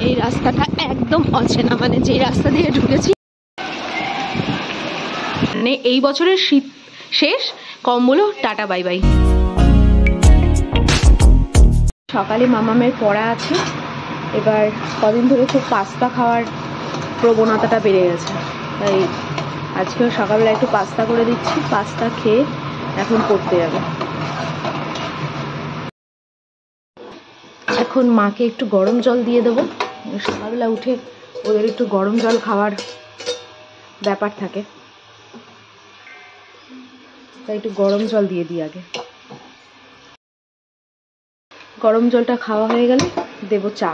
এই রাস্তাটা একদম অচেনা, মানে যেই রাস্তা দিয়ে ঢুকেছি, মানে এই বছরের শীত শেষ, কম্বল টাটা বাই বাই। সকালে মামামের পড়া আছে, এবার কদিন ধরে খুব পাস্তা খাওয়ার প্রবণতাটা বেড়ে গেছে, তাই আজকেও সকালবেলা একটু পাস্তা করে দিচ্ছি। পাস্তা খেয়ে এখন পড়তে যাবে। এখন মাকে একটু গরম জল দিয়ে দেবো, সকালবেলা উঠে ওদের একটু গরম জল খাওয়ার ব্যাপার থাকে, তাই একটু গরম জল দিয়ে দিই আগে। গরম জলটা খাওয়া হয়ে গেলে দেবো চা।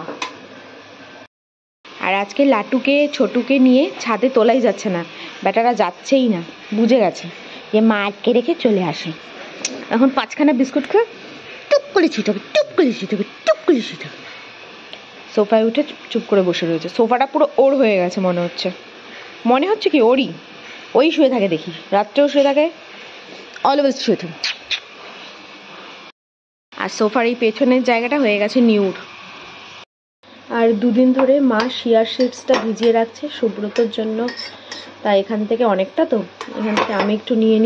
আর আজকে লাটুকে ছোটুকে নিয়ে ছাদে তোলাই যাচ্ছে না, বেটারা যাচ্ছেই না, বুঝে গেছে যে মা আটকে রেখে চলে আসে। এখন 5খানা বিস্কুট খেয়ে টুপ করে ছিটাবে, টুপ করে ছিটাবে, টুপ করে ছিটাবে। সোফায় উঠে চুপ করে বসে রয়েছে। সোফাটা পুরো ওর হয়ে গেছে মনে হচ্ছে কি ওরই, ওই শুয়ে থাকে, দেখি রাত্রেও শুয়ে থাকে, অলওয়েজ শুয়ে থাকে। আর সোফার এই পেছনের জায়গাটা হয়ে গেছে নিউড। আর দুদিন ধরে মা শিয়ার সিডসটা ভিজিয়ে রাখছে সুব্রতর জন্য, তাই এখান থেকে অনেকটা, তো এখান থেকে আমি একটু নিয়ে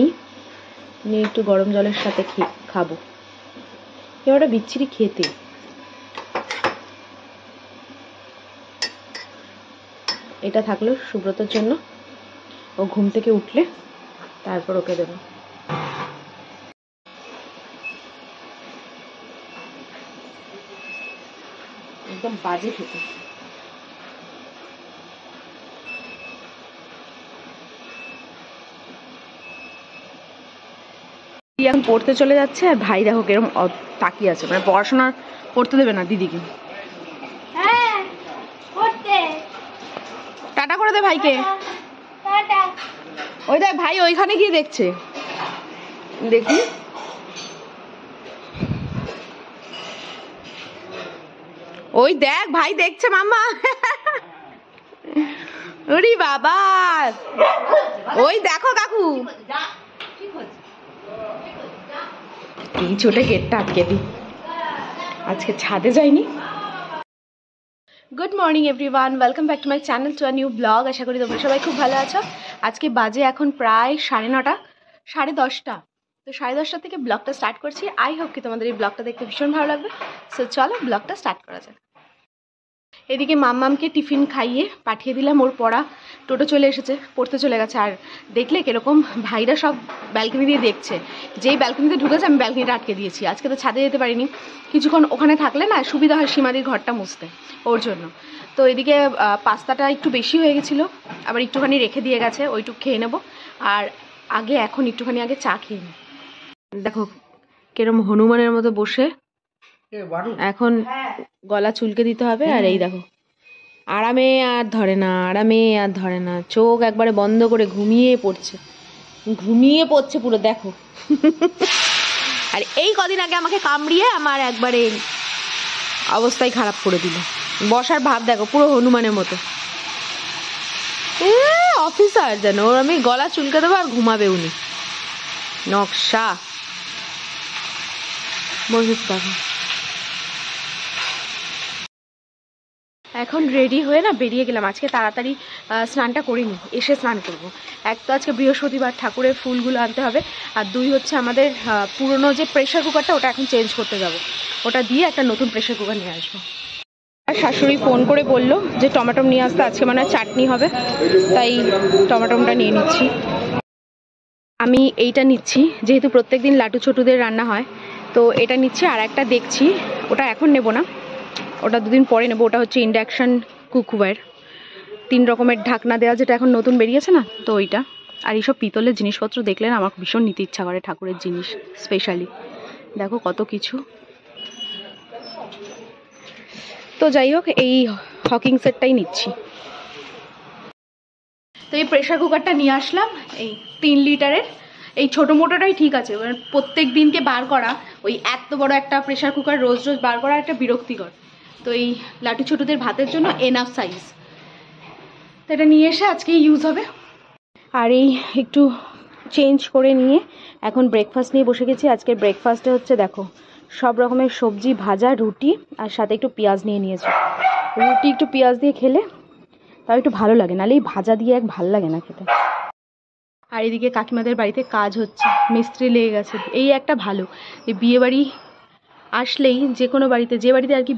একটু গরম জলের সাথে খাবো। এবারটা বিচ্ছিরি খেতে। এটা থাকলো সুব্রতর জন্য, ও ঘুম থেকে উঠলে তারপর ওকে দেবো। একদম বাজে খেতে। এখন পড়তে চলে যাচ্ছে, আর ভাই দেখো কিরকম তাকিয়ে আছে, মানে পড়াশোনা করতে দেবে না দিদিকে। টাটা করে দে ভাইকে। ওই দেখ ভাই ওইখানে গিয়ে দেখছে, দেখি ওই দেখ ভাই দেখছে মাম্মা। ওরে বাবা, ওই দেখো কাকু, এই ছোটে গেটটা আটকে দিই, আজকে ছাদে যাইনি। Good morning everyone, welcome back to my channel, to a new vlog. আশা করি তোমরা সবাই খুব ভালো আছো। আজকে বাজে এখন প্রায় 9:30, 10:30। তো 10:30 থেকে ব্লগটা স্টার্ট করছি। আই হোপ কি তোমাদের এই ব্লগটা দেখতে ভীষণ ভালো লাগবে। সো চলো ব্লগটা স্টার্ট করা যাক। এদিকে মাম্মামকে টিফিন খাইয়ে পাঠিয়ে দিলাম, ওর পড়া টোটো চলে এসেছে, পড়তে চলে গেছে। আর দেখলে কিরকম ভাইরা সব ব্যালকনি দিয়ে দেখছে, যেই ব্যালকনিতে ঢুকেছে আমি ব্যালকনিটা আটকে দিয়েছি। আজকে তো ছাদে যেতে পারিনি, কিছুক্ষণ ওখানে থাকলে না সুবিধা হয় সীমাদির ঘরটা মুছতে, ওর জন্য। তো এদিকে পাস্তাটা একটু বেশি হয়ে গেছিলো, আবার একটুখানি রেখে দিয়ে গেছে, ওইটুকু খেয়ে নেবো। আর এখন একটুখানি আগে চা খেয়ে নিই। দেখো কিরম হনুমানের মতো বসে এখন গলা চুলকে দিতে হবে। আর এই দেখো আরামে আর ধরে না, চোখ একবারে বন্ধ করে ঘুমিয়ে পড়ছে পুরো, দেখো। আর এই কদিন আগে আমাকে কামড়িয়ে আমার একবারে অবস্থাই খারাপ করে দিল। বসার ভাব দেখো পুরো হনুমানের মতো, অফিসার যেন। ওর আমি গলা চুলকে দেবো আর ঘুমাবে উনি, নকশা বসেছে। দেখো এখন রেডি হয়ে না বেরিয়ে গেলাম। আজকে তাড়াতাড়ি স্নানটা করিনি, এসে স্নান করব। এক তো আজকে বৃহস্পতিবার, ঠাকুরের ফুলগুলো আনতে হবে, আর 2 হচ্ছে আমাদের পুরনো যে প্রেশার কুকারটা ওটা এখন চেঞ্জ করতে যাব, ওটা দিয়ে একটা নতুন প্রেশার কুকার নিয়ে আসবো। আর শাশুড়ি ফোন করে বললো যে টমেটোম নিয়ে আসতে, আজকে মানে চাটনি হবে, তাই টমেটোমটা নিয়ে নিচ্ছি। আমি এইটা নিচ্ছি যেহেতু প্রত্যেকদিন লাটু ছোটুদের রান্না হয়, তো এটা নিচ্ছি। আর একটা দেখছি, ওটা এখন নেব না, ওটা 2 দিন পরে নেবো। ওটা হচ্ছে ইন্ডাকশান কুকওয়্যার, 3 রকমের ঢাকনা দেওয়া, যেটা এখন নতুন বেরিয়েছে না, তো ওইটা। আর এইসব পিতলের জিনিসপত্র দেখলে না আমার ভীষণ নিতে ইচ্ছা করে, ঠাকুরের জিনিস স্পেশালি। দেখো কত কিছু। তো যাই হোক, এই হকিং সেটটাই নিচ্ছি। তো এই প্রেশার কুকারটা নিয়ে আসলাম, এই 3 লিটারের। এই ছোটো মোটোটাই ঠিক আছে, প্রত্যেক দিনকে বার করা, ওই এত বড় একটা প্রেশার কুকার রোজ রোজ বার করা একটা বিরক্তিকর। তো এই লাটু ছোটুদের ভাতের জন্য এনাফ সাইজ, তো এটা নিয়ে এসে আজকে ইউজ হবে। আর এই একটু চেঞ্জ করে নিয়ে এখন ব্রেকফাস্ট নিয়ে বসে গেছি। আজকের ব্রেকফাস্টে হচ্ছে দেখো সব রকমের সবজি, ভাজা, রুটি, আর সাথে একটু পেঁয়াজ নিয়ে নিয়েছি। রুটি একটু পেঁয়াজ দিয়ে খেলে তাও একটু ভালো লাগে, নাহলে এই ভাজা দিয়ে এক ভালো লাগে না খেতে। আর এদিকে কাকিমাদের বাড়িতে কাজ হচ্ছে, মিস্ত্রি লেগে গেছে। এই একটা ভালো, এই বিয়েবাড়ি আসলেই যে কোনো বাড়িতে, যে বাড়িতে আর কি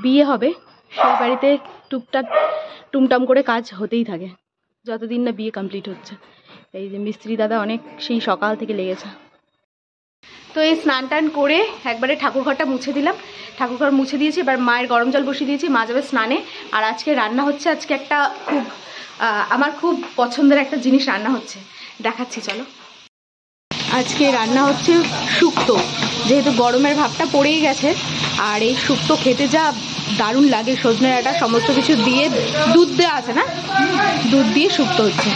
বিয়ে হবে সেই বাড়িতে টুকটাক টুমটাম করে কাজ হতেই থাকে যতদিন না বিয়ে কমপ্লিট হচ্ছে। এই যে মিস্ত্রি দাদা অনেক সেই সকাল থেকে লেগেছে। তো এই স্নান টান করে একবারে ঠাকুরঘরটা মুছে দিলাম, ঠাকুরঘর মুছে দিয়েছি। এবার মায়ের গরম জল বসিয়ে দিয়েছি, মা যাবে স্নানে। আর আজকে রান্না হচ্ছে, আজকে একটা খুব আমার খুব পছন্দের একটা জিনিস রান্না হচ্ছে, দেখাচ্ছি চলো। আজকে রান্না হচ্ছে শুক্তো, যেহেতু গরমের ভাবটা পড়েই গেছে। আর এই শুক্তো খেতে যা দারুণ লাগে, সজনে ডাঁটা সমস্ত কিছু দিয়ে, দুধ দেওয়া আছে না, দুধ দিয়ে শুক্তো হচ্ছে।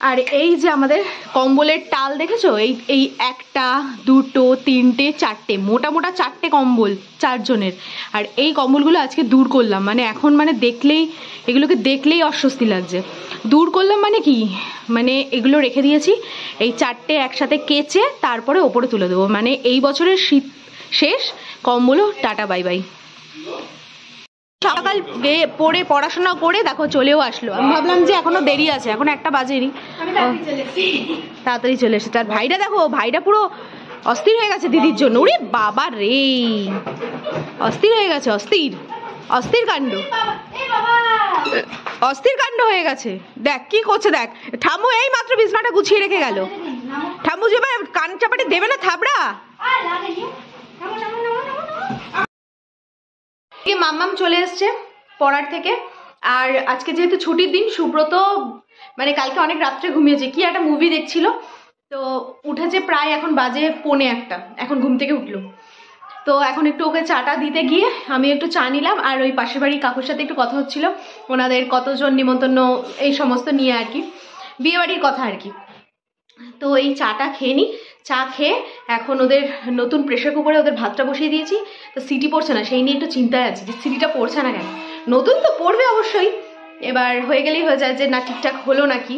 আর এই যে আমাদের কম্বলের টাল দেখেছো, এই একটা দুটো তিনটে চারটে, মোটা মোটা চারটে কম্বল, চারজনের। আর এই কম্বলগুলো আজকে দূর করলাম, মানে এখন মানে এগুলোকে দেখলেই অস্বস্তি লাগছে। দূর করলাম মানে কি, মানে এগুলো রেখে দিয়েছি, এই চারটে একসাথে কেচে তারপরে ওপরে তুলে দেবো। মানে এই বছরের শীত শেষ, কম্বলও টাটা বাই বাই। সকাল পড়ে পড়াশোনা করে দেখো চলেও আসলো। আমি ভাবলাম যে এখনো দেরি আছে, এখনো একটা বাজেনি, তাড়াতাড়ি চলে এসেছে। আর ভাইটা দেখো, ভাইটা পুরো অস্থির হয়ে গেছে দিদির জন্য। ওরে বাবা রে, অস্থির হয়ে গেছে, অস্থির কাণ্ড হয়ে গেছে। দেখ কি করছে, দেখ ঠাম্মু এই মাত্র বিছনাটা গুছিয়ে রেখে গেল। ঠাম্মু যে কান চাপাটি দেবে না থাবড়া। মাম্মাম চলে এসছে পড়ার থেকে। আর আজকে যেহেতু ছুটির দিন, সুব্রত মানে কালকে অনেক রাত্রে ঘুমিয়েছে, কি একটা মুভি দেখছিল, তো উঠেছে প্রায় এখন বাজে 1:45, এখন ঘুম থেকে উঠলো। তো এখন একটু ওকে চাটা দিতে গিয়ে আমি একটু চা নিলাম। আর ওই পাশের বাড়ির কাকুর সাথে একটু কথা হচ্ছিল, ওনাদের কতজন নিমন্ত্রণ এই সমস্ত নিয়ে আর কি, বিয়েবাড়ির কথা আর কি। তো এই চাটা খেয়ে নিই, চা খেয়ে এখন ওদের নতুন প্রেশার কুকারে ওদের ভাতটা বসিয়ে দিয়েছি। তো সিটি পড়ছে না, সেই নিয়ে একটু চিন্তায় আছে যে সিটিটা পড়ছে না কেন। নতুন তো পড়বে অবশ্যই, এবার হয়ে গেলেই হয়ে যায় যে না ঠিকঠাক হলো নাকি।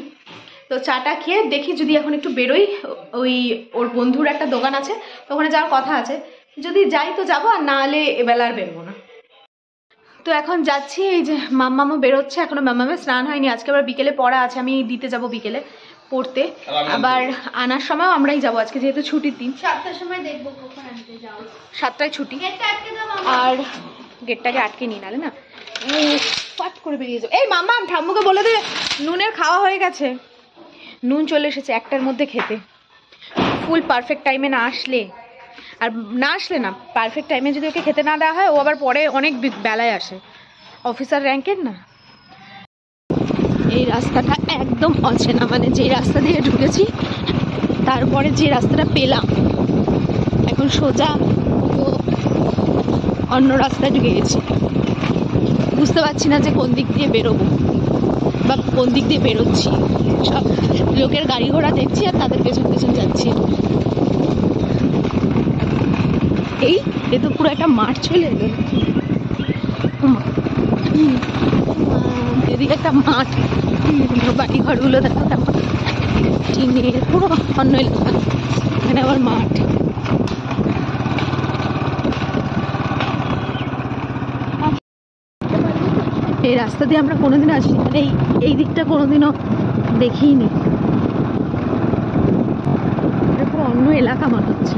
তো চাটা খেয়ে দেখি যদি এখন একটু বেরোই, ওই ওর বন্ধুর একটা দোকান আছে, তো ওখানে যাওয়ার কথা আছে, যদি যাই তো যাবো, আর না হলে এবেলা আর বেরোবো না। তো এখন যাচ্ছি, এই যে মাম্মামও বেরোচ্ছে, এখনো মাম্মামের স্নান হয়নি, আজকে আবার বিকেলে পড়া আছে, আমি দিতে যাব বিকেলে পড়তে। আবার আনার সময়ও আমরাই যাবো, আজকে যেহেতু ছুটির দিন। 7টার সময় দেখবো কখন আনতে যাও, 7টায় ছুটি। আর গেটটাকে আটকে নিই, নালে না ফাট করে বেরিয়ে যাও। এই মাম্মাম ঠাম্মুকে বলে দে নুনের খাওয়া হয়ে গেছে, নুন চলে এসেছে 1টার মধ্যে খেতে। ফুল পারফেক্ট টাইমে না আসলে, আর না আসলে না, পারফেক্ট টাইমে যদি ওকে খেতে না দেওয়া হয়, ও আবার পরে অনেক বেলায় আসে, অফিসার র্যাঙ্কের না। এই রাস্তাটা একদম অচেনা, মানে যে রাস্তা দিয়ে ঢুকেছি তারপরে যে রাস্তাটা পেলাম, এখন সোজা অন্য রাস্তায় ঢুকে গেছি। বুঝতে পারছি না যে কোন দিক দিয়ে বেরোবো বা কোন দিক দিয়ে বেরোচ্ছি। সব লোকের গাড়ি ঘোড়া দেখছি আর তাদের পেছন পেছন যাচ্ছি। এ তো পুরো একটা মাঠ চলে এলো, এদিকে একটা মাঠ, বাড়ি ঘরগুলো দেখো কেমন টিনের, পুরো অন্য এলাকা, এখানে আবার মাঠ। এই রাস্তা দিয়ে আমরা কোনোদিন আসিনি, মানে এই দিকটা কোনোদিনও দেখিনি, পুরো অন্য এলাকা মনে হচ্ছে।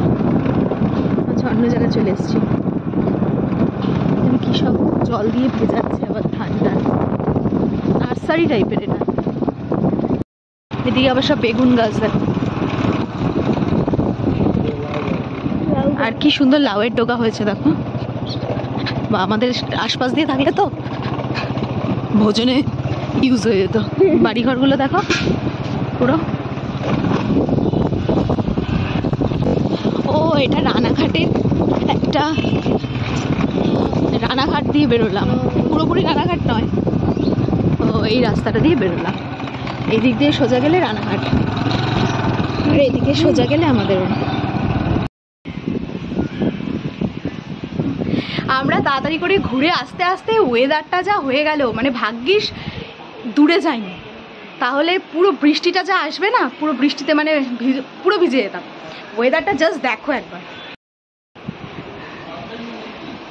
আচ্ছা, অন্য জায়গায় চলে এসেছি। কি সব জল দিয়ে ভেজাচ্ছে, আবার ঠান্ডা নার্সারি টাইপের এটা। এদিকে আবার সব বেগুন গাছ দেখো, আর কি সুন্দর লাউয়ের ডোকা হয়েছে দেখো। বা আমাদের আশপাশ দিয়ে থাকলে তো ভোজনে ইউজ হয়ে যেত। বাড়িঘরগুলো দেখো পুরো। ও এটা রানাঘাটের একটা, রানাঘাট দিয়ে বেরোলাম, পুরোপুরি রানাঘাট নয়, তো এই রাস্তাটা দিয়ে বেরোলাম। এই দিক দিয়ে সোজা গেলে রানাঘাট, আর এদিকে সোজা গেলে আমাদের। আমরা তাড়াতাড়ি করে ঘুরে আস্তে আস্তে ওয়েদারটা যা হয়ে গেল, মানে ভাগ্যিস দূরে যায়নি, তাহলে পুরো বৃষ্টিটা যা আসবে না, পুরো বৃষ্টিতে মানে পুরো ভিজে যেতাম। ওয়েদারটা জাস্ট দেখো একবার,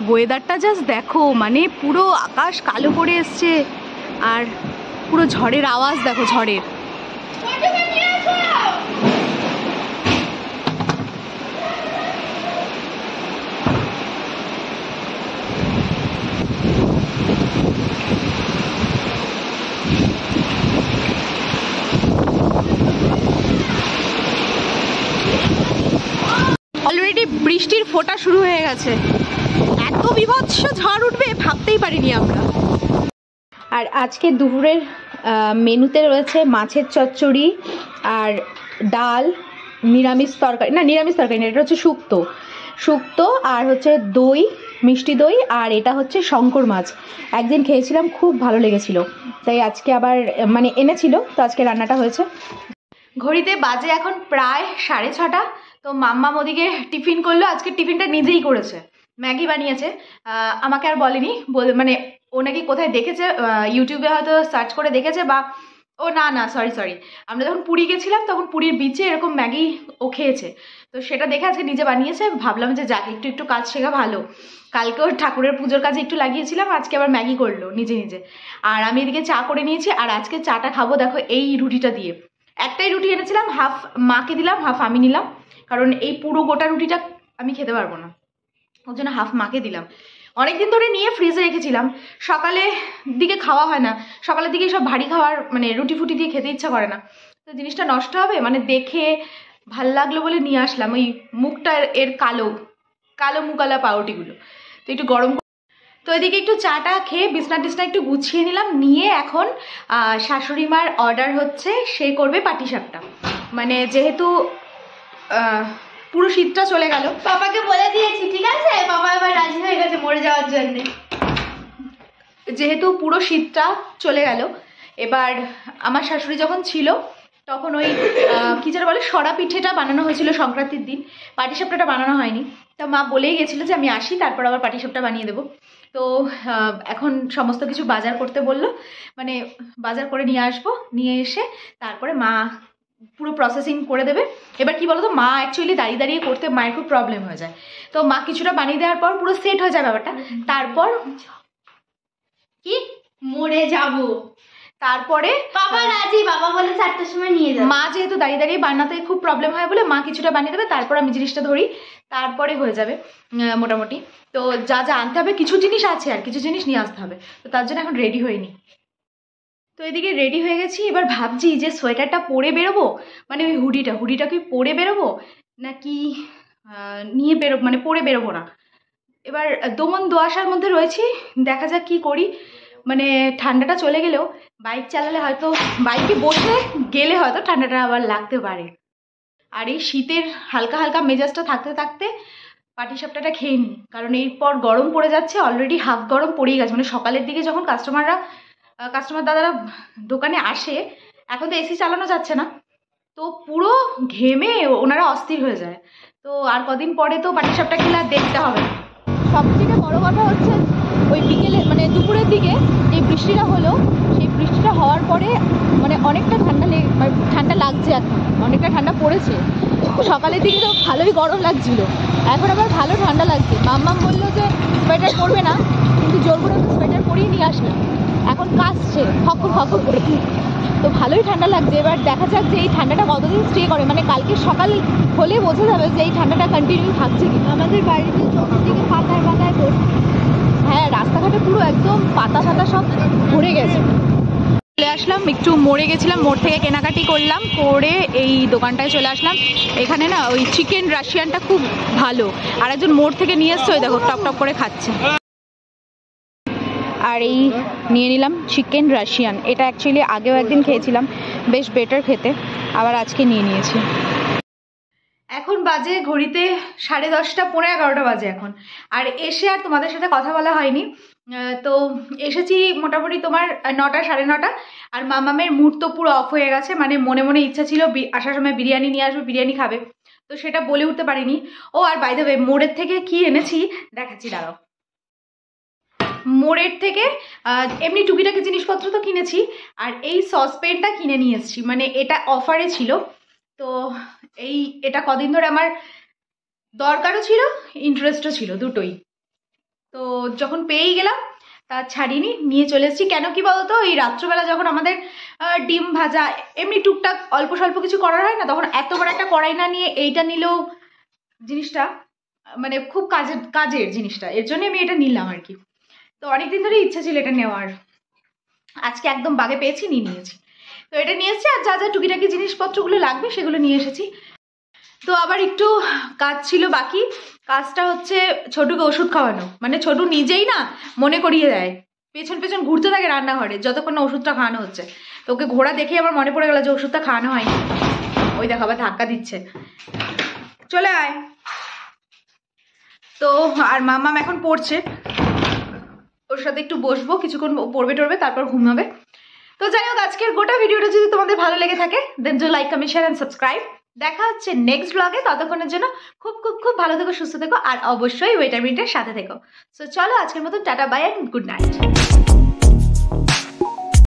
ওয়েদারটা জাস্ট দেখো, মানে পুরো আকাশ কালো করে এসছে আর পুরো ঝড়ের আওয়াজ দেখো, ঝড়ের। অলরেডি বৃষ্টির ফোঁটা শুরু হয়ে গেছে। এত বিভৎস ঝড় উঠবে ভাবতেই পারিনি আমরা। আর আজকে দুপুরের মেনুতে রয়েছে মাছের চচ্চড়ি আর ডাল, নিরামিষ তরকারি, না নিরামিষ তরকারি না, এটা হচ্ছে শুক্তো আর হচ্ছে দই, মিষ্টি দই, আর এটা হচ্ছে শঙ্কর মাছ। একদিন খেয়েছিলাম, খুব ভালো লেগেছিল, তাই আজকে আবার মানে এনেছিল, তো আজকে রান্নাটা হয়েছে। ঘড়িতে বাজে এখন প্রায় 6:30। তো মাম্মা ওদিকে টিফিন করলো, আজকে টিফিনটা নিজেই করেছে, ম্যাগি বানিয়েছে। আমাকে আর বলেনি, মানে ও নাকি কোথায় দেখেছে, ইউটিউবে হয়তো সার্চ করে দেখেছে, বা ও না সরি আমরা যখন পুরী গেছিলাম তখন পুরীর বিচে এরকম ম্যাগি ও খেয়েছে, তো সেটা দেখে আজকে নিজে বানিয়েছে। ভাবলাম যে যাক, একটু কাজ শেখা ভালো। কালকে ওর ঠাকুরের পুজোর কাজে একটু লাগিয়েছিলাম, আজকে আবার ম্যাগি করলো নিজে। আর আমি এদিকে চা করে নিয়েছি, আর আজকে চাটা খাবো দেখো এই রুটিটা দিয়ে। একটাই রুটি এনেছিলাম, হাফ মাকে দিলাম, হাফ আমি নিলাম, কারণ এই পুরো গোটা রুটিটা আমি খেতে পারবো না, ওর জন্য হাফ মাকে দিলাম। অনেকদিন ধরে নিয়ে ফ্রিজে রেখেছিলাম, সকালে দিকে খাওয়া হয় না, সকালের দিকে সব ভারী খাওয়ার মানে রুটি ফুটি দিয়ে খেতে ইচ্ছা করে না, তো জিনিসটা নষ্ট হবে মানে দেখে ভাল লাগলো বলে নিয়ে আসলাম। ওই মুখটা এর কালো মুকালা পাউরুটিগুলো, তো একটু গরম। তো এদিকে একটু চাটা খেয়ে বিছনা টিছনা একটু গুছিয়ে নিলাম, নিয়ে এখন শাশুড়ি মার অর্ডার হচ্ছে, সে করবে পাটিসাপটা। মানে যেহেতু পুরো শীতটা চলে গেল, পাপাকে বলে দিয়েছি, ঠিক আছে, পাপা এবার রাজি হয়ে গেছে মরে যাওয়ার জন্য। যেহেতু পুরো শীতটা চলে গেল, এবার আমার শাশুড়ি যখন ছিল তখন ওই কি যেন বলে সরা পিঠেটা বানানো হয়েছিল সংক্রান্তির দিন, পাটিসাপটাটা বানানো হয়নি। তা মা বলেই গেছিলো যে আমি আসি তারপর আবার পাটিসাপটা বানিয়ে দেবো। তো এখন সমস্ত কিছু বাজার করতে বললো, মানে বাজার করে নিয়ে আসবো, নিয়ে এসে তারপরে মা পুরো প্রসেসিং করে দেবে। এবার কি বলতো, মা অ্যাকচুয়ালি দাঁড়িয়ে করতে মায়ের খুব প্রবলেম হয়ে যায়, তো মা কিছুটা বানিয়ে দেওয়ার পর পুরো সেট হয়ে যায় ব্যাপারটা, তারপর কি মরে যাব। তারপরে বাবা রাজি, বাবা বলে 4টার সময় নিয়ে যাবে। মা যেহেতু দাঁড়িয়ে বানাতে খুব প্রবলেম হয় বলে মা কিছুটা বানিয়ে দেবে, তারপর আমি জিনিসটা ধরি, তারপরে হয়ে যাবে মোটামুটি। তো যা আনতে হবে, কিছু জিনিস আছে আর কিছু জিনিস নিয়ে আসতে হবে, তো তার জন্য এখন রেডি হয়নি। তো এদিকে রেডি হয়ে গেছি, এবার ভাবছি যে সোয়েটারটা পরে বেরোবো, মানে ওই হুডিটা কি পরে বেরোবো নাকি নিয়ে মানে পরে বেরোবো না। এবার দমন দোআশার মধ্যে রয়েছি, দেখা যাক কি করি। মানে ঠান্ডাটা চলে গেলেও বাইক চালালে হয়তো, বাইকে বসে গেলে হয়তো ঠান্ডাটা আবার লাগতে পারে। আর এই শীতের হালকা মেজাজটা থাকতে থাকতে পাটিসাপটাটা খেয়ে নিই, কারণ এরপর গরম পড়ে যাচ্ছে, অলরেডি হাফ গরম পড়েই গেছে। মানে সকালের দিকে যখন কাস্টমার দাদারা দোকানে আসে, এখন তো এসি চালানো যাচ্ছে না, তো পুরো ঘেমে ওনারা অস্থির হয়ে যায়। তো আর কদিন পরে তো পাটিসাপটা খেলে আর দেখতে হবে না। সবথেকে বড় কথা হচ্ছে ওই বিকেলে মানে দুপুরের দিকে যে বৃষ্টিটা হলো, সেই বৃষ্টিটা হওয়ার পরে মানে অনেকটা ঠান্ডা লাগছে, এখন অনেকটা ঠান্ডা পড়েছে। সকালের দিকে তো ভালোই গরম লাগছিল, এখন আবার ভালো ঠান্ডা লাগছে। মাম্মাম বললো যে সোয়েটার পরবে না, কিন্তু জোর করে সোয়েটার পরিয়ে নিয়ে আসলাম, এখন কাশছে ফকর করে, তো ভালোই ঠান্ডা লাগছে। এবার দেখা যাক যে এই ঠান্ডাটা কতদিন স্টে করে, মানে কালকে সকাল হলে বোঝা যাবে যে এই ঠান্ডাটা কন্টিনিউ থাকছে কি। আমাদের বাড়িতে চতুর্দিকে পাতায় পড়ছে। হ্যাঁ, রাস্তাঘাটে পুরো একদম পাতা সব ভরে গেছে। চলে আসলাম, একটু মোড়ে গেছিলাম, মোড় থেকে কেনাকাটি করলাম, করে এই দোকানটায় চলে আসলাম। এখানে না ওই চিকেন রাশিয়ানটা খুব ভালো, আর একজন মোড় থেকে নিয়ে এসছে, ওই দেখো টপ করে খাচ্ছে। আর এই নিয়ে নিলাম চিকেন রাশিয়ান, এটা অ্যাকচুয়ালি আগেও একদিন খেয়েছিলাম, বেশ বেটার খেতে, আবার আজকে নিয়ে নিয়েছি। এখন বাজে ঘড়িতে 10:30, 11:30 বাজে এখন। আর এসে আর তোমাদের সাথে কথা বলা হয়নি, তো এসেছি মোটামুটি তোমার 9টা 9:30। আর মামামের মুড তো পুরো অফ হয়ে গেছে, মানে মনে ইচ্ছা ছিল আসার সময় বিরিয়ানি নিয়ে আসবে, বিরিয়ানি খাবে, তো সেটা বলে উঠতে পারিনি। ও আর বাই দ্য ওয়ে, মোড়ের থেকে কি এনেছি দেখাচ্ছি, দাঁড়াও। মোড়ের থেকে এমনি টুকিটাকি জিনিসপত্র তো কিনেছি, আর এই সসপ্যানটা কিনে নিয়ে এসেছি, মানে এটা অফারে ছিল, তো এটা কদিন ধরে আমার দরকারও ছিল, ইন্টারেস্টও ছিল, দুটোই। তো যখন পেয়েই গেলাম তা ছাড়িনি, নিয়ে চলে এসেছি। কেন কি বলতো, এই রাত্রবেলা যখন আমাদের ডিম ভাজা এমনি টুকটাক অল্প স্বল্প কিছু করার হয় না, তখন এত বড় একটা কড়াই না নিয়ে এইটা নিলেও জিনিসটা মানে খুব কাজের জিনিসটা, এর জন্য আমি এটা নিলাম আর কি। তো অনেকদিন ধরে ইচ্ছা ছিল এটা নেওয়ার, আজকে একদম বাগে পেয়েছি, নিয়েছি। তো এটা নিয়ে এসেছি, আর যা যা টুকিটাকি জিনিসপত্রগুলো লাগবে সেগুলো নিয়ে এসেছি। তো আবার একটু কাজ ছিল বাকি, কাজটা হচ্ছে ছোটুকে ওষুধ খাওয়ানো। মানে ছোটু নিজেই না মনে করিয়ে দেয়, পেছন পেছন ঘুরতে থাকে রান্নাঘরে যতক্ষণ না ওষুধটা খাওয়ানো হচ্ছে। তো ওকে ঘোড়া দেখেই আমার মনে পড়ে গেল যে ওষুধটা খাওয়ানো হয়নি। ওই দেখো আবার ধাক্কা দিচ্ছে, চলে আয়। তো আর মাম্মাম এখন পড়ছে, ওর সাথে একটু বসবো, কিছুক্ষণ পড়বে টড়বে, তারপর ঘুমাবে। তো যাই হোক, আজকের গোটা ভিডিওটা যদি তোমাদের ভালো লেগে থাকে then do like, comment, share and subscribe. দেখা হচ্ছে নেক্সট ব্লগে, ততক্ষণের জন্য খুব খুব খুব ভালো থেকো, সুস্থ থেকো, আর অবশ্যই ভিটামিনটার সাথে থেকো। সো চলো আজকের মতো tata, bye and good night.